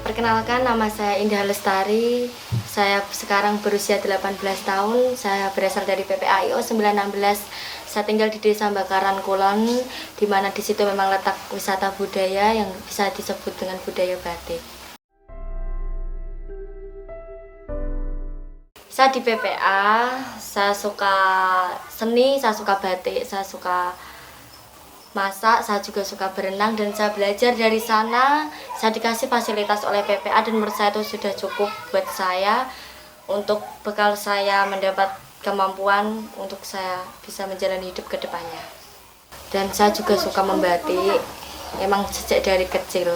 Perkenalkan, nama saya Indah Lestari. Saya sekarang berusia 18 tahun. Saya berasal dari PPAIO 916. Saya tinggal di Desa Bakaran Kulon, di mana di situ memang letak wisata budaya yang bisa disebut dengan budaya batik. Saya di PPA, saya suka seni, saya suka batik, saya suka masak, saya juga suka berenang, dan saya belajar dari sana. Saya dikasih fasilitas oleh PPA dan menurut saya itu sudah cukup buat saya untuk bekal saya mendapat kemampuan untuk saya bisa menjalani hidup ke depannya. Dan saya juga suka membatik, emang sejak dari kecil.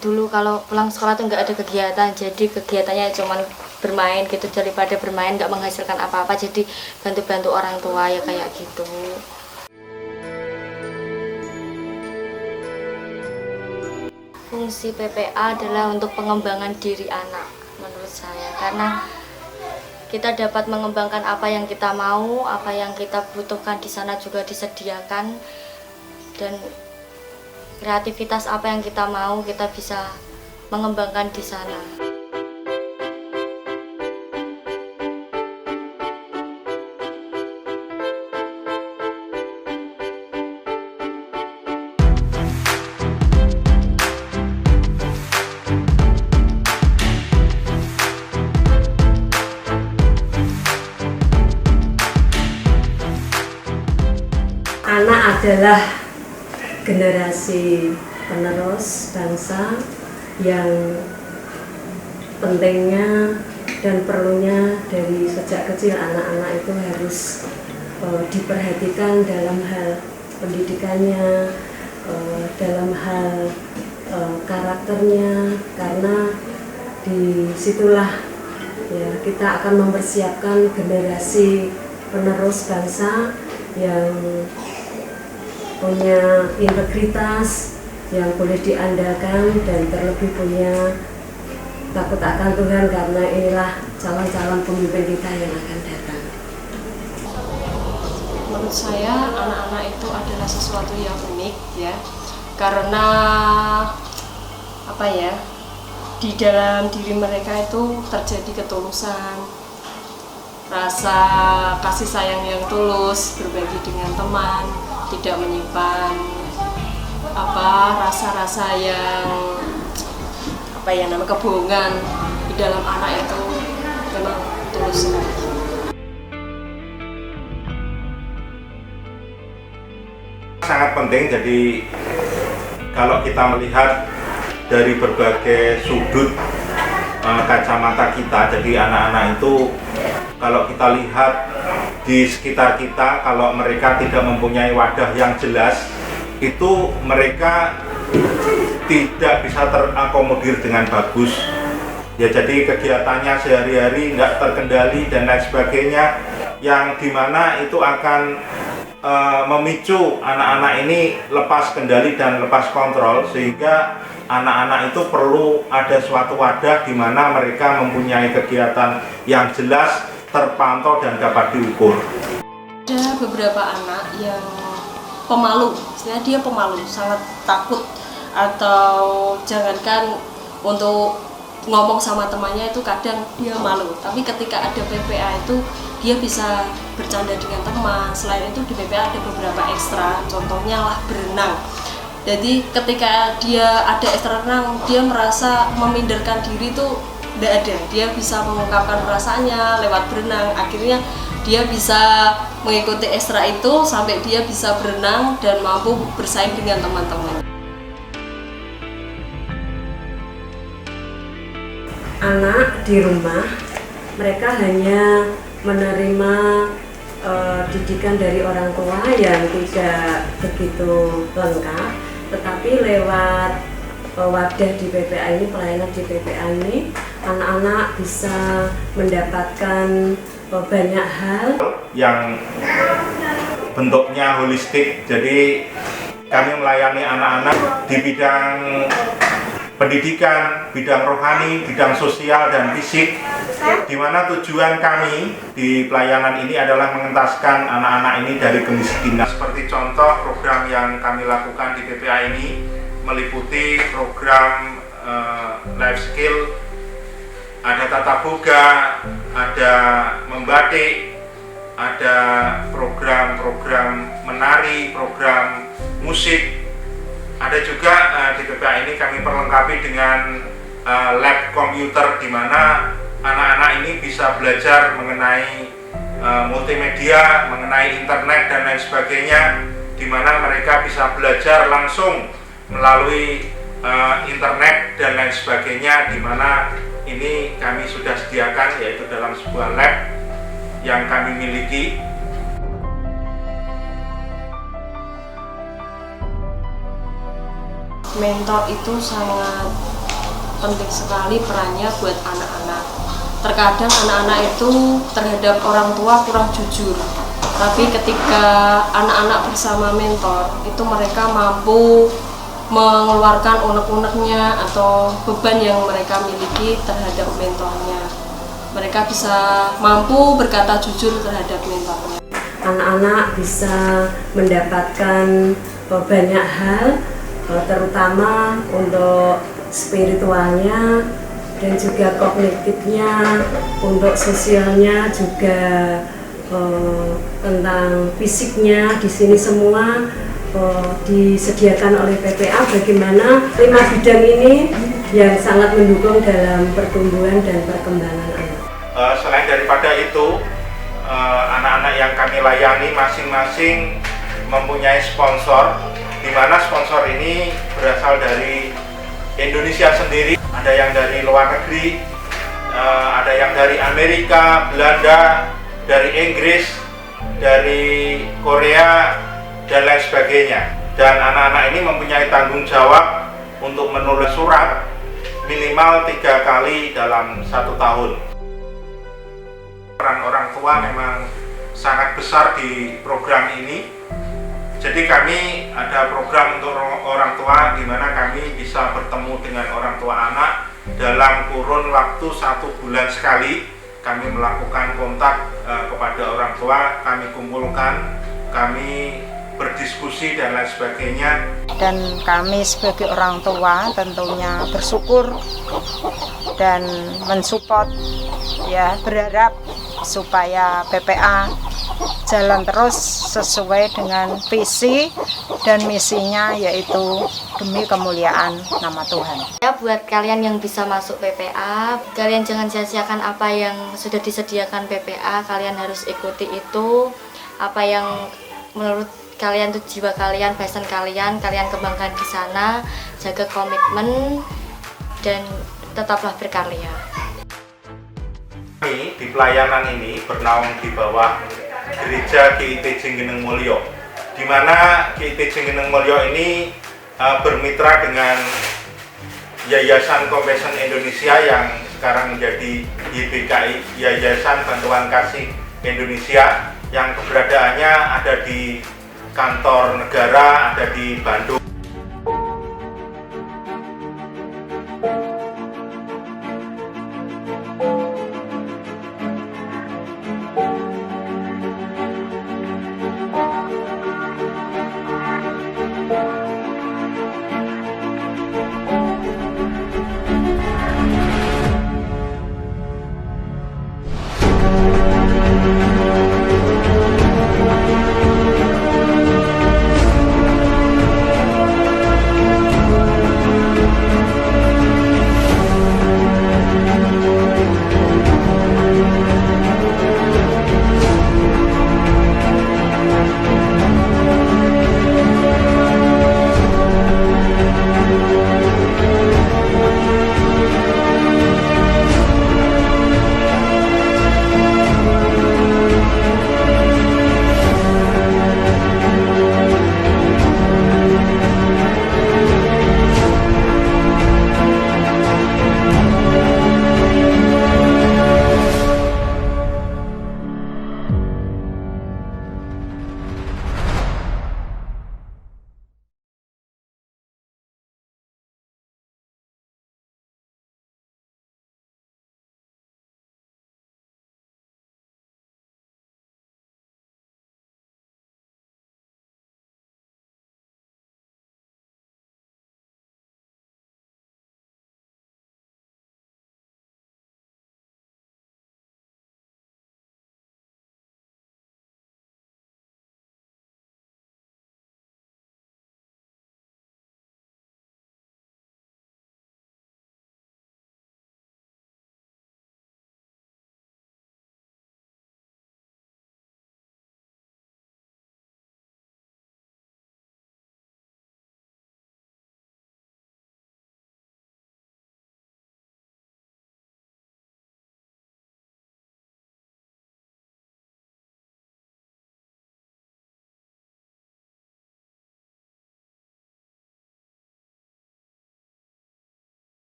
Dulu kalau pulang sekolah tuh nggak ada kegiatan, jadi kegiatannya cuma bermain gitu. Daripada bermain nggak menghasilkan apa-apa, jadi bantu-bantu orang tua ya kayak gitu. Fungsi PPA adalah untuk pengembangan diri anak menurut saya, karena kita dapat mengembangkan apa yang kita mau, apa yang kita butuhkan di sana juga disediakan, dan kreativitas apa yang kita mau kita bisa mengembangkan di sana. Anak adalah generasi penerus bangsa yang pentingnya dan perlunya dari sejak kecil anak-anak itu harus diperhatikan dalam hal pendidikannya, dalam hal karakternya, karena disitulah ya kita akan mempersiapkan generasi penerus bangsa yang punya integritas, yang boleh diandalkan, dan terlebih punya takut akan Tuhan, karena inilah calon-calon pemimpin kita yang akan datang. Menurut saya anak-anak itu adalah sesuatu yang unik ya, karena di dalam diri mereka itu terjadi ketulusan, rasa kasih sayang yang tulus, berbagi dengan teman, tidak menyimpan rasa-rasa yang kebohongan. Di dalam anak itu memang tulus sekali. Sangat penting, jadi kalau kita melihat dari berbagai sudut kacamata kita, jadi anak-anak itu kalau kita lihat di sekitar kita, kalau mereka tidak mempunyai wadah yang jelas, itu mereka tidak bisa terakomodir dengan bagus. Ya, jadi kegiatannya sehari-hari nggak terkendali dan lain sebagainya, yang dimana itu akan memicu anak-anak ini lepas kendali dan lepas kontrol, sehingga anak-anak itu perlu ada suatu wadah di mana mereka mempunyai kegiatan yang jelas, terpantau dan dapat diukur. Ada beberapa anak yang pemalu, istilahnya dia pemalu, sangat takut, atau jangankan untuk ngomong sama temannya itu kadang dia malu, tapi ketika ada PPA itu dia bisa bercanda dengan teman. Selain itu di PPA ada beberapa ekstra, contohnya lah berenang. Jadi ketika dia ada ekstra renang, dia merasa memindarkan diri itu tidak ada. Dia bisa mengungkapkan perasaannya lewat berenang. Akhirnya dia bisa mengikuti ekstra itu sampai dia bisa berenang dan mampu bersaing dengan teman-teman. Anak di rumah, mereka hanya menerima didikan dari orang tua yang tidak begitu lengkap, tetapi lewat wadah di PPA ini, pelayanan di PPA ini, anak-anak bisa mendapatkan banyak hal yang bentuknya holistik. Jadi kami melayani anak-anak di bidang pendidikan, bidang rohani, bidang sosial dan fisik, di mana tujuan kami di pelayanan ini adalah mengentaskan anak-anak ini dari kemiskinan. Seperti contoh program yang kami lakukan di PPA ini meliputi program life skill, ada tata boga, ada membatik, ada program-program menari, program musik. Ada juga di PPA ini kami perlengkapi dengan lab komputer, di mana anak-anak ini bisa belajar mengenai multimedia, mengenai internet dan lain sebagainya, di mana mereka bisa belajar langsung melalui internet dan lain sebagainya, di mana ini kami sudah sediakan yaitu dalam sebuah lab yang kami miliki. Mentor itu sangat penting sekali perannya buat anak-anak. Terkadang anak-anak itu terhadap orang tua kurang jujur, tapi ketika anak-anak bersama mentor itu mereka mampu mengeluarkan unek-uneknya atau beban yang mereka miliki terhadap mentornya. Mereka bisa mampu berkata jujur terhadap mentornya. Anak-anak bisa mendapatkan banyak hal, terutama untuk spiritualnya dan juga kognitifnya, untuk sosialnya juga, tentang fisiknya. Di sini semua disediakan oleh PPA, bagaimana 5 bidang ini yang sangat mendukung dalam pertumbuhan dan perkembangan anak. Selain daripada itu, anak-anak yang kami layani masing-masing mempunyai sponsor, di mana sponsor ini berasal dari Indonesia sendiri, ada yang dari luar negeri, ada yang dari Amerika, Belanda, dari Inggris, dari Korea, dan lain sebagainya. Dan anak-anak ini mempunyai tanggung jawab untuk menulis surat minimal 3 kali dalam 1 tahun. Peran orang tua memang sangat besar di program ini. Jadi kami ada program untuk orang tua, di mana kami bisa bertemu dengan orang tua anak dalam kurun waktu 1 bulan sekali. Kami melakukan kontak kepada orang tua, kami kumpulkan, kami berdiskusi dan lain sebagainya. Dan kami sebagai orang tua tentunya bersyukur dan mensupport, ya, berharap supaya PPA jalan terus sesuai dengan visi dan misinya, yaitu demi kemuliaan nama Tuhan. Ya, buat kalian yang bisa masuk PPA, kalian jangan sia-siakan apa yang sudah disediakan PPA. Kalian harus ikuti itu, apa yang menurut kalian itu jiwa kalian, passion kalian kembangkan di sana. Jaga komitmen dan tetaplah berkarya. Kami di pelayanan ini bernaung di bawah Gereja GIT Jenggeneng Mulyo, di mana GIT Jenggeneng Mulyo ini bermitra dengan Yayasan Compassion Indonesia yang sekarang menjadi YBKI, Yayasan Bantuan Kasih Indonesia, yang keberadaannya ada di kantor negara, ada di Bandung.